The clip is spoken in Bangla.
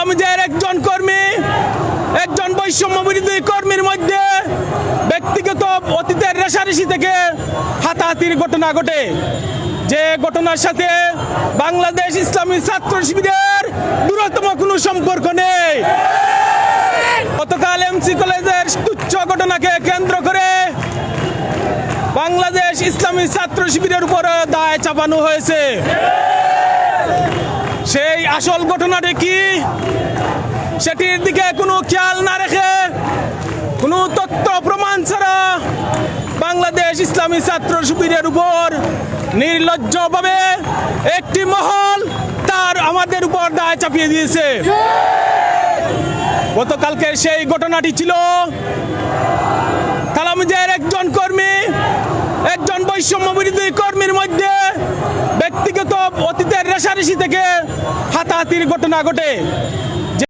কালামুজের একজন কর্মী, একজন বৈষম্য বিরোধী কর্মীর মধ্যে ব্যক্তিগত অতীতের রেশারেশি থেকে হাতাহাতির ঘটনা ঘটে, যে ঘটনার সাথে বাংলাদেশ ইসলামী ছাত্র শিবিরের দূরতম কোনো সম্পর্ক নেই। গতকাল এমসি কলেজের তুচ্ছ ঘটনাকে কেন্দ্র করে বাংলাদেশ ইসলামী ছাত্র শিবিরের উপর দায় চাপানো হয়েছে। সেই আসল ঘটনাটি কি, সেটির দিকে কোনো খেয়াল না রেখে, কোনো তথ্য প্রমাণ ছাড়া বাংলাদেশ ইসলামী ছাত্র শিবিরের উপর নির্লজ্জভাবে একটি মহল তার আমাদের উপর দায় চাপিয়ে দিয়েছে। গতকালকে সেই ঘটনাটি ছিল কালামুজের একজন কর্মী, একজন বৈষম্য বিরোধী কর্মীর মধ্যে ব্যক্তিগত অতীতের রেশারেশি থেকে হাতাহাতির ঘটনা ঘটে,